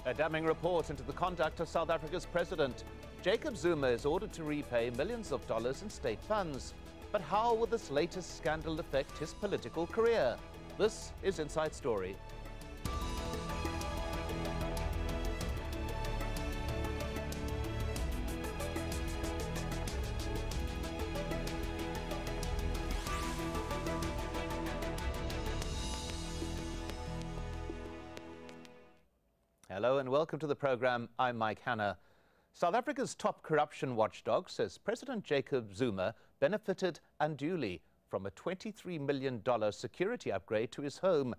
A damning report into the conduct of South Africa's president. Jacob Zuma is ordered to repay millions of dollars in state funds. But how will this latest scandal affect his political career? This is Inside Story. Hello and welcome to the program. I'm Hanna. South Africa's top corruption watchdog says President Jacob Zuma benefited unduly from a $23 million security upgrade to his home.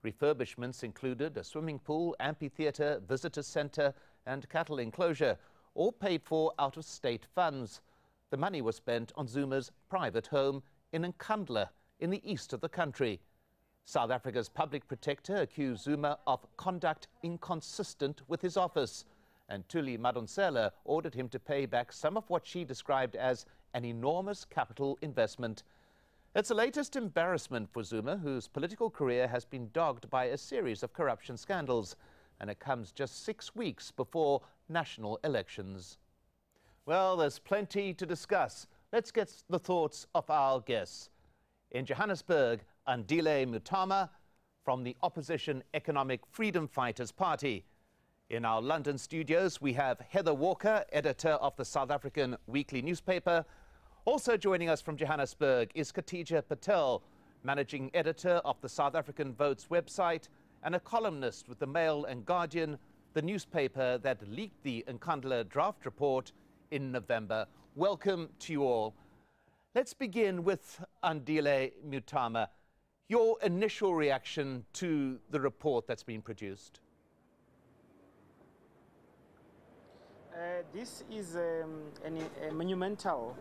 Refurbishments included a swimming pool, amphitheatre, visitor centre and cattle enclosure, all paid for out of state funds. The money was spent on Zuma's private home in Nkandla, in the east of the country. South Africa's public protector accused Zuma of conduct inconsistent with his office, and Tuli Madonsela ordered him to pay back some of what she described as an enormous capital investment. It's the latest embarrassment for Zuma, whose political career has been dogged by a series of corruption scandals, and it comes just 6 weeks before national elections. Well, there's plenty to discuss. Let's get the thoughts of our guests. In Johannesburg, Andile Mngxitama from the opposition Economic Freedom Fighters Party. In our London studios, we have Heather Walker, editor of the South African weekly newspaper. Also joining us from Johannesburg is Khadija Patel, managing editor of the South African Votes website and a columnist with the Mail and Guardian, the newspaper that leaked the Nkandla draft report in November. Welcome to you all. Let's begin with Andile Mngxitama. Your initial reaction to the report that's been produced? This is a monumental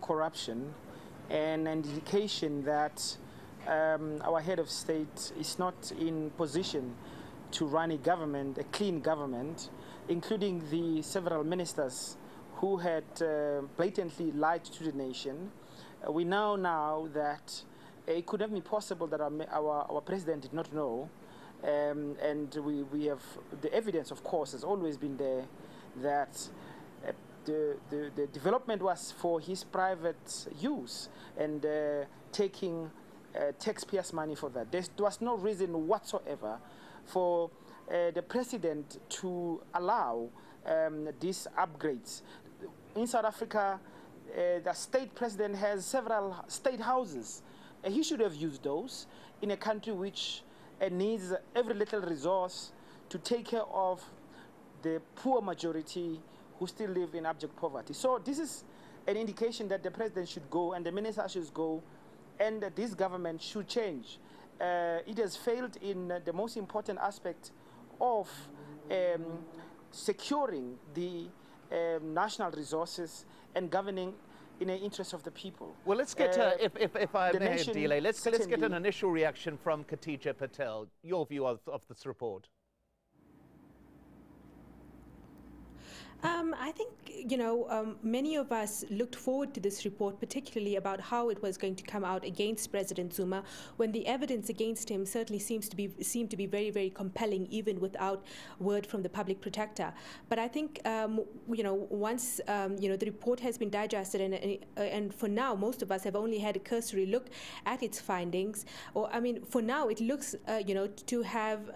corruption and an indication that our head of state is not in position to run a government, a clean government, including the several ministers who had blatantly lied to the nation. We know now that it could have been possible that our president did not know, and we have the evidence, of course, has always been there that the development was for his private use and taking taxpayers' money for that. There was no reason whatsoever for the president to allow these upgrades. In South Africa, the state president has several state houses. He should have used those in a country which needs every little resource to take care of the poor majority who still live in abject poverty. So this is an indication that the president should go and the minister should go and that this government should change. It has failed in the most important aspect of securing the national resources and governing in the interest of the people. Well, let's get, if I may, Andile, let's get an initial reaction from Khadija Patel, your view of this report. I think, many of us looked forward to this report, particularly about how it was going to come out against President Zuma, when the evidence against him certainly seemed to be very, very compelling, even without word from the public protector. But I think, once the report has been digested, and for now, most of us have only had a cursory look at its findings. Or, I mean, for now, it looks, to have,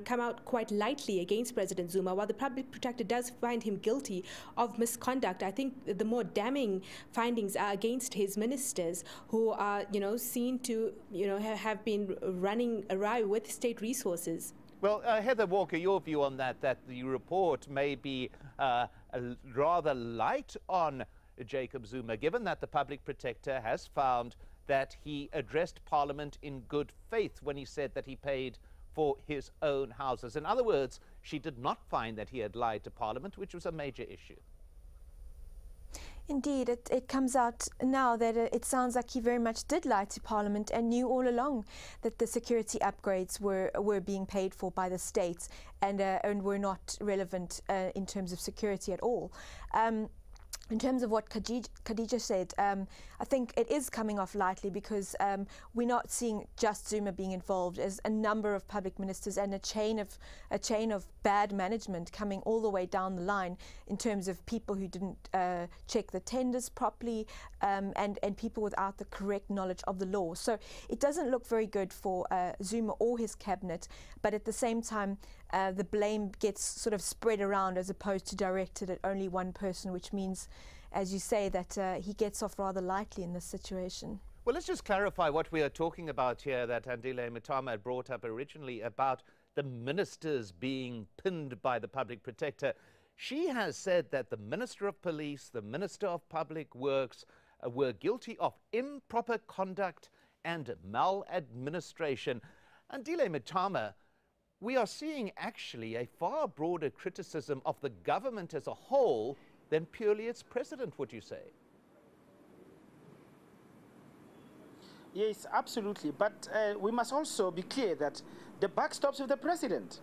come out quite lightly against President Zuma, while the public protector does find him guilty of misconduct. I think the more damning findings are against his ministers, who are, seen to, have been running awry with state resources. Well, Heather Walker, your view on that the report may be rather light on Jacob Zuma, given that the public protector has found that he addressed Parliament in good faith when he said that he paid for his own houses. In other words, she did not find that he had lied to Parliament, which was a major issue. Indeed, it comes out now that it sounds like he very much did lie to Parliament and knew all along that the security upgrades were being paid for by the states and were not relevant in terms of security at all. in terms of what Khadija said, I think it is coming off lightly because we're not seeing just Zuma being involved. There's a number of public ministers and a chain of bad management coming all the way down the line in terms of people who didn't check the tenders properly and people without the correct knowledge of the law. So it doesn't look very good for Zuma or his cabinet, but at the same time the blame gets sort of spread around as opposed to directed at only one person, which means, as you say, that he gets off rather lightly in this situation. Well, let's just clarify what we are talking about here that Andile Mngxitama had brought up originally about the ministers being pinned by the public protector. She has said that the Minister of Police, the Minister of Public Works were guilty of improper conduct and maladministration. Andile Mngxitama, we are seeing actually a far broader criticism of the government as a whole than purely its president, would you say? Yes, absolutely. But we must also be clear that the buck stops with the president.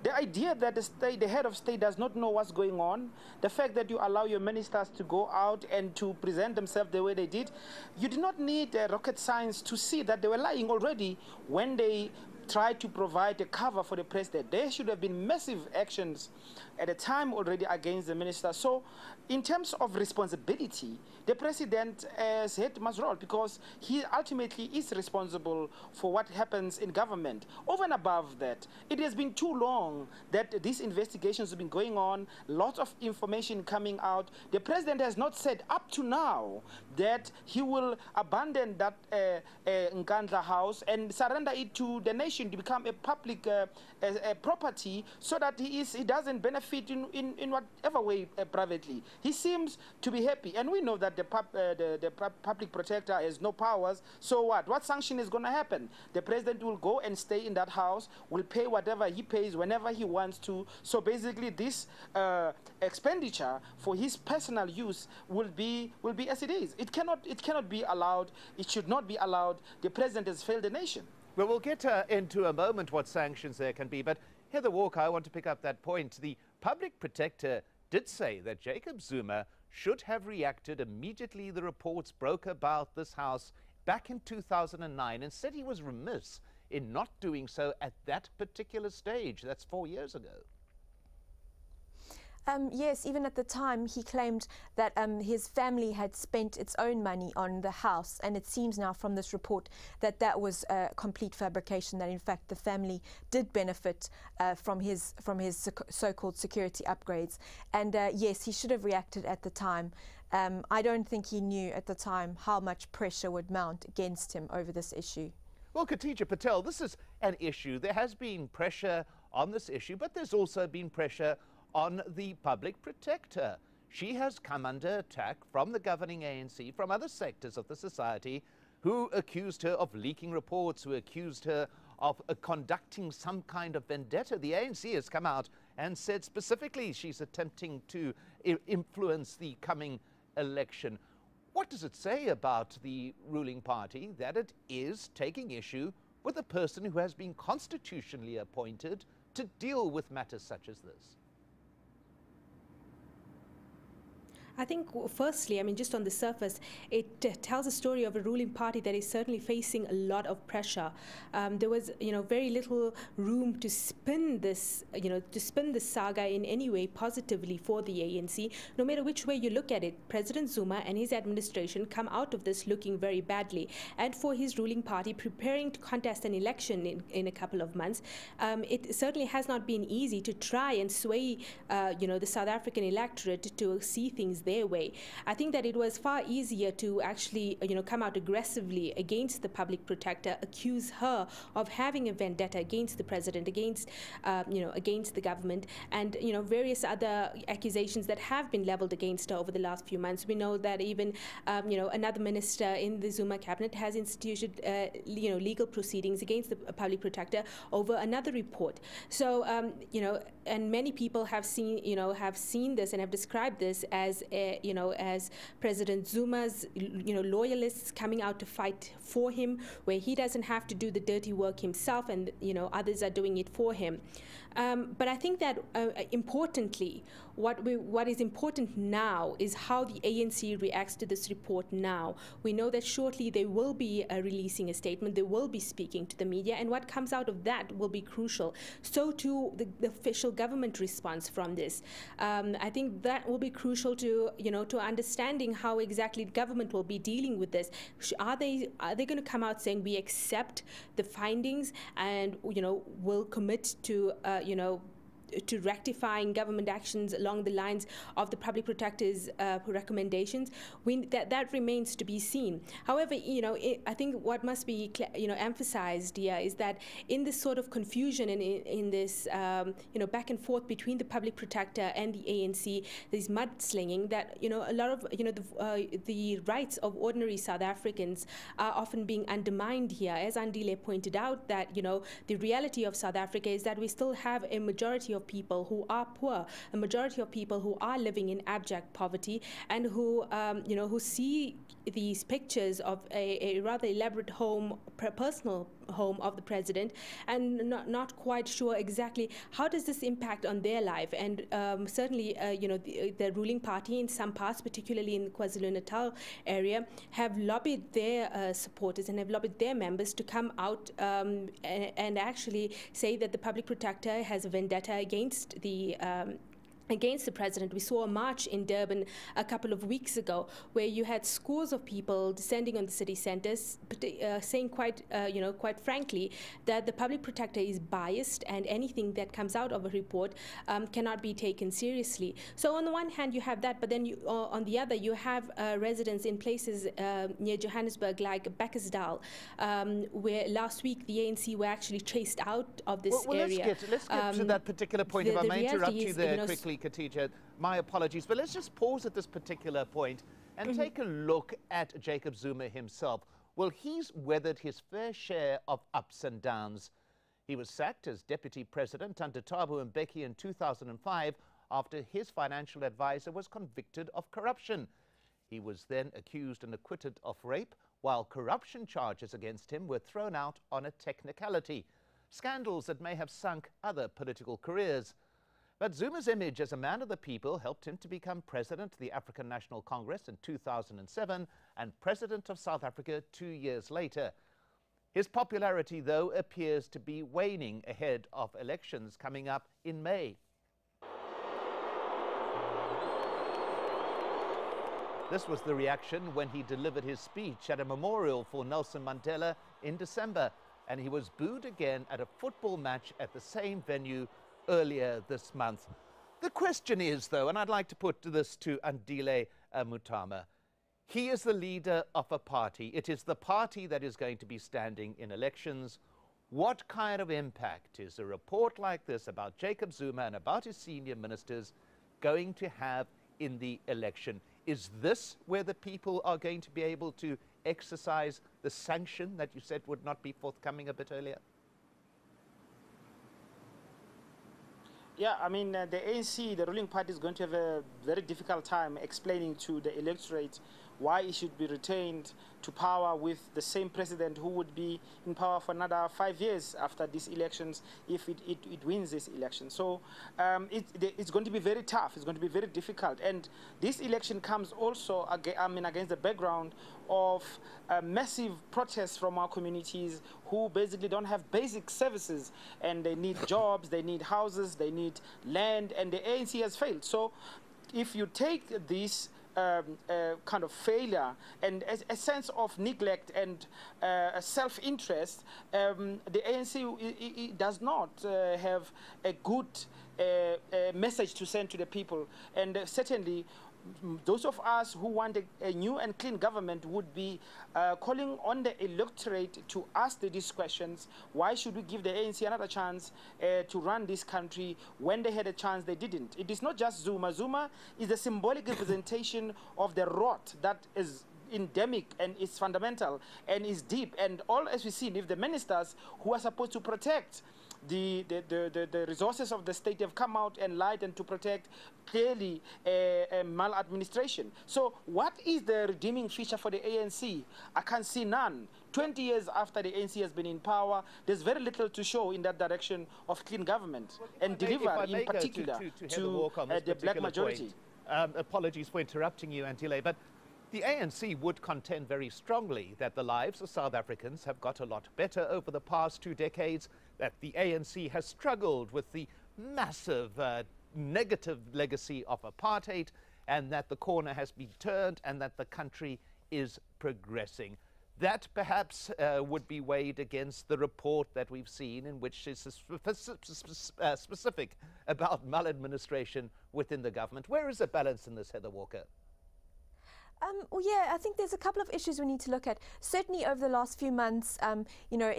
The idea that the head of state does not know what's going on, the fact that you allow your ministers to go out and to present themselves the way they did, you do not need rocket science to see that they were lying already when they tried to provide a cover for the president. There should have been massive actions at a time already against the minister. So in terms of responsibility, the president's head must roll because he ultimately is responsible for what happens in government. Over and above that, it has been too long that these investigations have been going on, lots of information coming out. The president has not said up to now that he will abandon that Nkandla house and surrender it to the nation to become a public property so that he doesn't benefit in whatever way privately. He seems to be happy, and we know that the public protector has no powers. So what sanction is going to happen? The president will go and stay in that house, will pay whatever he pays whenever he wants to. So basically this expenditure for his personal use will be as it is. It cannot be allowed. It should not be allowed. The president has failed the nation. Well, we'll get into a moment what sanctions there can be, but Heather Walker, I want to pick up that point. The public protector did say that Jacob Zuma should have reacted immediately the reports broke about this house back in 2009 and said he was remiss in not doing so at that particular stage. That's 4 years ago. Yes, even at the time he claimed that his family had spent its own money on the house, and it seems now from this report that that was a complete fabrication, that in fact the family did benefit from his so-called security upgrades. And yes, he should have reacted at the time. I don't think he knew at the time how much pressure would mount against him over this issue. Well, Khadija Patel, this is an issue. There has been pressure on this issue, but there's also been pressure on the public protector. She has come under attack from the governing ANC, from other sectors of the society who accused her of leaking reports, who accused her of conducting some kind of vendetta. The ANC has come out and said specifically she's attempting to influence the coming election. What does it say about the ruling party that it is taking issue with a person who has been constitutionally appointed to deal with matters such as this? I think, firstly, I mean, just on the surface, it tells a story of a ruling party that is certainly facing a lot of pressure. There was, very little room to spin this, this saga in any way positively for the ANC. No matter which way you look at it, President Zuma and his administration come out of this looking very badly. And for his ruling party preparing to contest an election in a couple of months, it certainly has not been easy to try and sway, the South African electorate to see things their way. I think that it was far easier to actually, come out aggressively against the public protector, accuse her of having a vendetta against the president, against, against the government, and, various other accusations that have been leveled against her over the last few months. We know that even, another minister in the Zuma cabinet has instituted, legal proceedings against the public protector over another report. So, and many people have seen, this and have described this as as President Zuma's, loyalists coming out to fight for him, where he doesn't have to do the dirty work himself, and others are doing it for him. But I think that importantly, what is important now is how the ANC reacts to this report now. We know that shortly they will be releasing a statement, they will be speaking to the media, and what comes out of that will be crucial. So too the official government response from this. I think that will be crucial to to understanding how exactly the government will be dealing with this. Are they going to come out saying we accept the findings and will commit to to rectifying government actions along the lines of the public protector's recommendations? That remains to be seen. However, I think what must be emphasized here is that in this sort of confusion and in this back and forth between the public protector and the ANC, there's mudslinging, that a lot of the rights of ordinary South Africans are often being undermined here. As Andile pointed out, that the reality of South Africa is that we still have a majority of people who are poor, a majority of people who are living in abject poverty, and who who see these pictures of a rather elaborate home, personal home of the president, and not quite sure exactly how does this impact on their life. And certainly the ruling party in some parts, particularly in the KwaZulu-Natal area, have lobbied their supporters and have lobbied their members to come out and actually say that the public protector has a vendetta against the president. We saw a march in Durban a couple of weeks ago where you had scores of people descending on the city centres, saying quite frankly that the public protector is biased and anything that comes out of a report cannot be taken seriously. So on the one hand you have that, but then on the other you have residents in places near Johannesburg like Bekkersdal, where last week the ANC were actually chased out of this area. Let's get to that particular point. If I may interrupt you there quickly, Khadija, my apologies, but let's just pause at this particular point and take a look at Jacob Zuma himself. Well, he's weathered his fair share of ups and downs. He was sacked as deputy president under Thabo Mbeki in 2005 after his financial advisor was convicted of corruption. He was then accused and acquitted of rape, while corruption charges against him were thrown out on a technicality. Scandals that may have sunk other political careers. But Zuma's image as a man of the people helped him to become president of the African National Congress in 2007 and president of South Africa 2 years later. His popularity, though, appears to be waning ahead of elections coming up in May. This was the reaction when he delivered his speech at a memorial for Nelson Mandela in December, and he was booed again at a football match at the same venue earlier this month. The question is, though, and I'd like to put this to Andile Mngxitama, he is the leader of a party. It is the party that is going to be standing in elections. What kind of impact is a report like this about Jacob Zuma and about his senior ministers going to have in the election? Is this where the people are going to be able to exercise the sanction that you said would not be forthcoming a bit earlier? Yeah, I mean, the ANC, the ruling party, is going to have a very difficult time explaining to the electorate why it should be retained to power with the same president who would be in power for another 5 years after these elections if it wins this election. So it's going to be very tough. It's going to be very difficult. And this election comes also against the background of massive protests from our communities who basically don't have basic services, and they need jobs, they need houses, they need land, and the ANC has failed. So if you take this kind of failure and a sense of neglect and self-interest, the ANC does not have a good message to send to the people. And certainly those of us who want a new and clean government would be calling on the electorate to ask these questions. Why should we give the ANC another chance to run this country when they had a chance they didn't? It is not just Zuma. Zuma is a symbolic representation of the rot that is endemic and is fundamental and is deep. And all, as we've seen, if the ministers who are supposed to protect the resources of the state have come out and lied and to protect clearly maladministration. So what is the redeeming feature for the ANC? I can't see none. 20 years after the ANC has been in power, there's very little to show in that direction of clean government and deliver in particular to the black majority. Apologies for interrupting you, Andile, but the ANC would contend very strongly that the lives of South Africans have got a lot better over the past 2 decades, that the ANC has struggled with the massive negative legacy of apartheid, and that the corner has been turned and that the country is progressing. That perhaps would be weighed against the report that we've seen, in which is specific about maladministration within the government. Where is the balance in this, Heather Walker? Well, yeah, I think there's a couple of issues we need to look at. Certainly over the last few months, you know,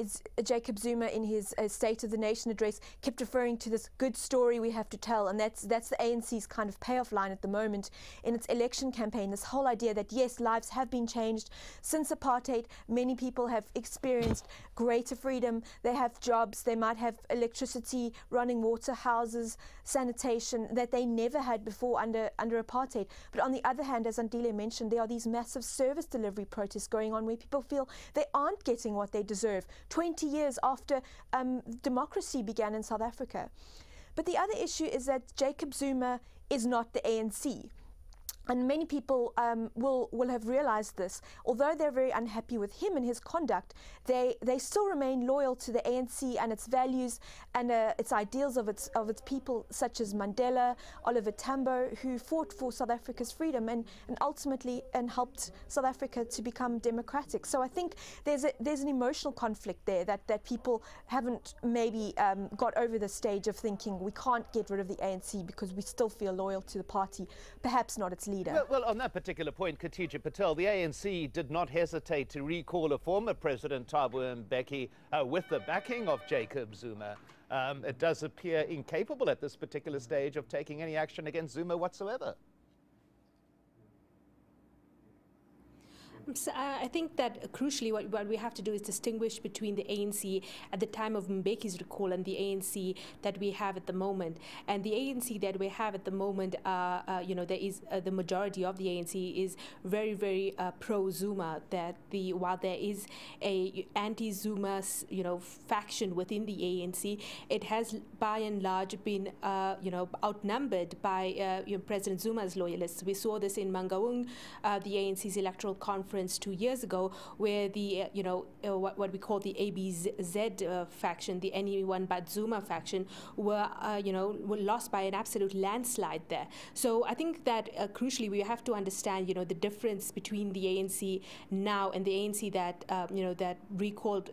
Jacob Zuma in his State of the Nation address kept referring to this good story we have to tell, and that's the ANC's kind of payoff line at the moment in its election campaign, this whole idea that, yes, lives have been changed since apartheid. Many people have experienced greater freedom. They have jobs, they might have electricity, running water, houses, sanitation that they never had before under apartheid. But on the other hand, as Andile mentioned, there are these massive service delivery protests going on where people feel they aren't getting what they deserve 20 years after democracy began in South Africa. But the other issue is that Jacob Zuma is not the ANC. And many people will have realized this. Although they're very unhappy with him and his conduct, they still remain loyal to the ANC and its values and its ideals of its people, such as Mandela, Oliver Tambo, who fought for South Africa's freedom and ultimately helped South Africa to become democratic. So I think there's an emotional conflict there that people haven't maybe got over the stage of thinking we can't get rid of the ANC because we still feel loyal to the party, perhaps not its leader. Well, on that particular point, Khadija Patel, the ANC did not hesitate to recall a former President, Thabo Mbeki, with the backing of Jacob Zuma. It does appear incapable at this particular stage of taking any action against Zuma whatsoever. So I think that crucially what we have to do is distinguish between the ANC at the time of Mbeki's recall and the ANC that we have at the moment. And the ANC that we have at the moment, you know, there is the majority of the ANC is very, very pro-Zuma. That while there is a anti-Zuma, you know, faction within the ANC, it has by and large been, you know, outnumbered by you know, President Zuma's loyalists. We saw this in Mangaung, the ANC's electoral conference 2 years ago, where the you know what we call the ABZ faction, the anyone but Zuma faction, were you know were lost by an absolute landslide there. So I think that crucially we have to understand, you know, the difference between the ANC now and the ANC that you know that recalled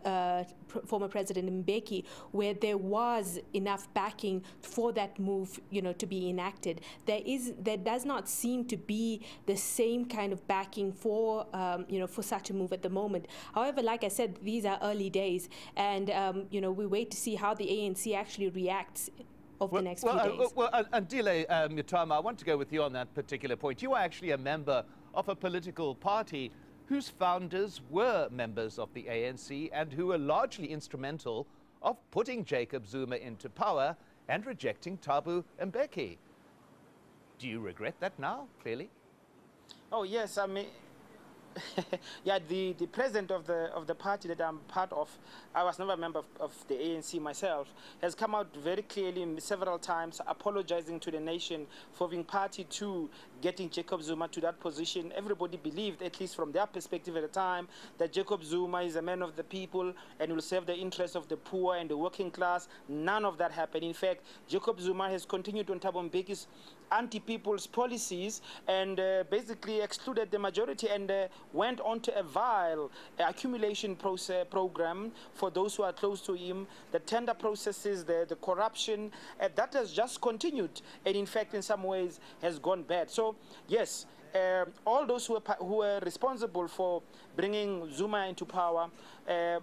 former President Mbeki, where there was enough backing for that move, you know, to be enacted. There does not seem to be the same kind of backing for you know, for such a move at the moment. However, like I said, these are early days, and you know, we wait to see how the ANC actually reacts over the next few days. Well, Andile Mngxitama, I want to go with you on that particular point. You are actually a member of a political party whose founders were members of the ANC and who were largely instrumental of putting Jacob Zuma into power and rejecting Thabo Mbeki. Do you regret that now, clearly? Oh, yes, I mean, yeah, the president of the party that I'm part of, I was never a member of the ANC myself, has come out very clearly several times apologizing to the nation for being party to getting Jacob Zuma to that position. Everybody believed, at least from their perspective at the time, that Jacob Zuma is a man of the people and will serve the interests of the poor and the working class. None of that happened. In fact, Jacob Zuma has continued on Thabo Mbeki's anti-people's policies and basically excluded the majority and went on to a vile accumulation program for those who are close to him, the tender processes, the corruption, that has just continued and in fact in some ways has gone bad. So yes, all those who were responsible for bringing Zuma into power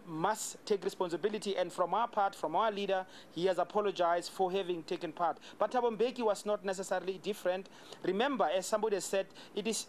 must take responsibility, and from our part, from our leader, he has apologized for having taken part. But Thabo Mbeki was not necessarily different. Remember, as somebody has said, it is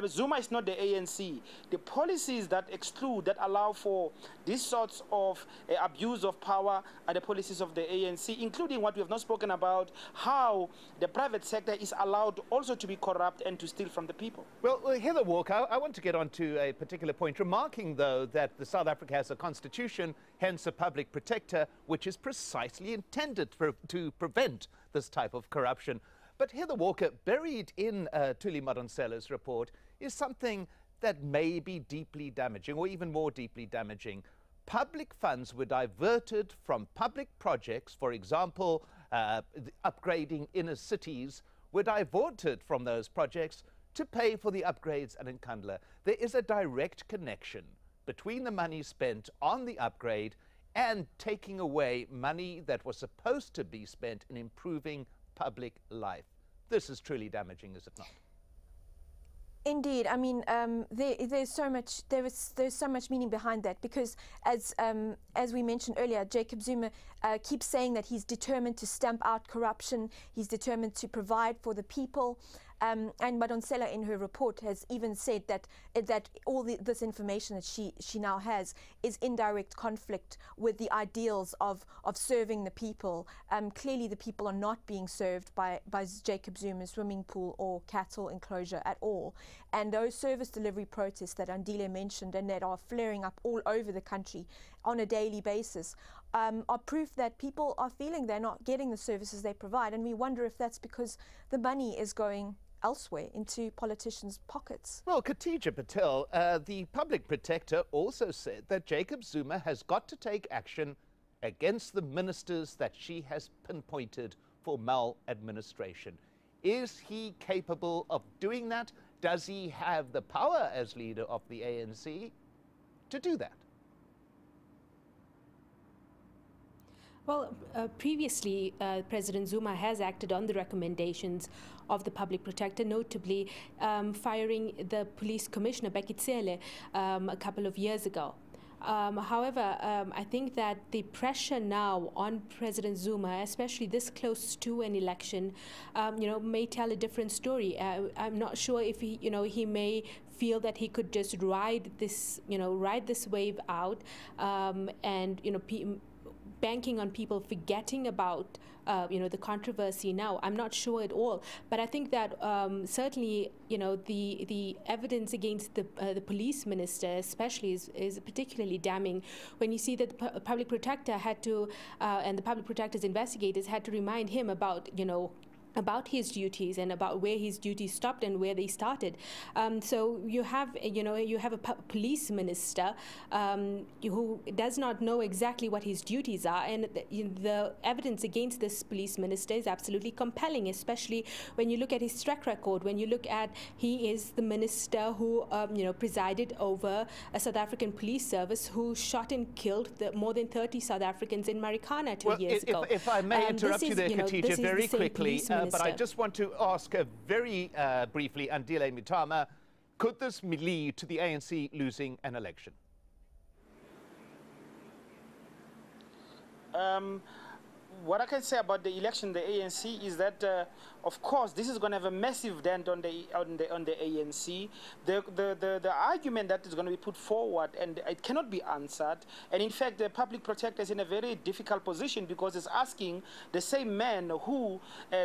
Zuma is not the ANC. The policies that exclude, that allow for these sorts of abuse of power are the policies of the ANC, including what we have not spoken about, how the private sector is allowed also to be corrupt and to steal from the people. Well, Heather Walker, I want to get on to a particular point, remarking, though, that South Africa has a constitution, hence a public protector, which is precisely intended to prevent this type of corruption. But Heather Walker, buried in Thuli Madonsela's report is something that may be deeply damaging, or even more deeply damaging. Public funds were diverted from public projects, for example, upgrading inner cities, were diverted from those projects to pay for the upgrades at Nkandla. There is a direct connection between the money spent on the upgrade and taking away money that was supposed to be spent in improving public life. This is truly damaging, is it not? Indeed, I mean, there's so much meaning behind that, because as we mentioned earlier, Jacob Zuma keeps saying that he's determined to stamp out corruption, he's determined to provide for the people. And Madonsela in her report has even said that all this information that she now has is in direct conflict with the ideals of serving the people. Clearly the people are not being served by Jacob Zuma's swimming pool or cattle enclosure at all. And those service delivery protests that Andile mentioned and that are flaring up all over the country on a daily basis are proof that people are feeling they're not getting the services they provide. And we wonder if that's because the money is going elsewhere into politicians' pockets. Well, Khadija Patel, the public protector, also said that Jacob Zuma has got to take action against the ministers that she has pinpointed for maladministration. Is he capable of doing that? Does he have the power as leader of the ANC to do that? Well, previously, President Zuma has acted on the recommendations of the public protector, notably firing the police commissioner, Bekitsele, a couple of years ago. However, I think that the pressure now on President Zuma, especially this close to an election, may tell a different story. I'm not sure if he may feel that he could just ride this wave out, and banking on people forgetting about the controversy now. I'm not sure at all, but I think that certainly the evidence against the police minister especially is particularly damning when you see that the public protector had to and the public protector's investigators had to remind him about his duties and about where his duties stopped and where they started. So you have a police minister who does not know exactly what his duties are, and the evidence against this police minister is absolutely compelling, especially when you look at his track record, when you look at he is the minister who presided over a South African police service who shot and killed more than 30 South Africans in Marikana 2 years ago. If I may interrupt you there, Khadija, very quickly. But I just want to ask very briefly, Andile Mngxitama, could this lead to the ANC losing an election? What I can say about the election, the ANC, is that, of course, this is going to have a massive dent on the ANC. The argument that is going to be put forward, and it cannot be answered. And in fact, the public protector is in a very difficult position because it's asking the same men who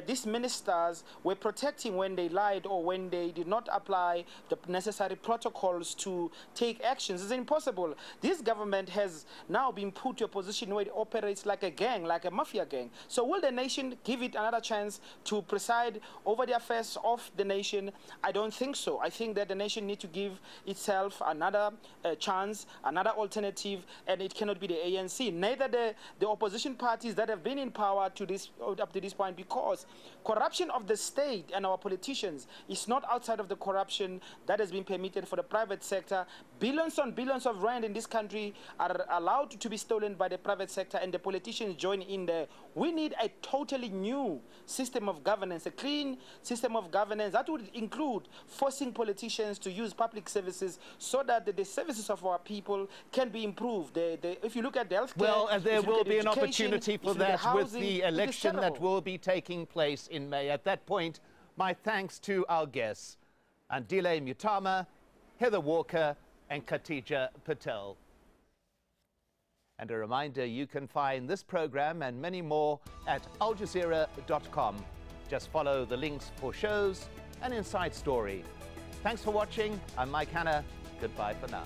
these ministers were protecting when they lied or when they did not apply the necessary protocols to take actions. It's impossible. This government has now been put to a position where it operates like a gang, like a mafia gang. So will the nation give it another chance to preside over the affairs of the nation? I don't think so. I think that the nation needs to give itself another chance, another alternative, and it cannot be the ANC. Neither the opposition parties that have been in power to up to this point, because corruption of the state and our politicians is not outside of the corruption that has been permitted for the private sector. Billions on billions of rand in this country are allowed to be stolen by the private sector, and the politicians join in there. We need a totally new system of governance, a clean system of governance that would include forcing politicians to use public services so that the services of our people can be improved. If you look at the healthcare, well, there will be an opportunity for that with the election that will be taking place in May. At that point, my thanks to our guests. Andile Mngxitama, Heather Walker and Khadija Patel. And a reminder, you can find this program and many more at aljazeera.com. Just follow the links for shows and Inside Story. Thanks for watching. I'm Mike Hanna. Goodbye for now.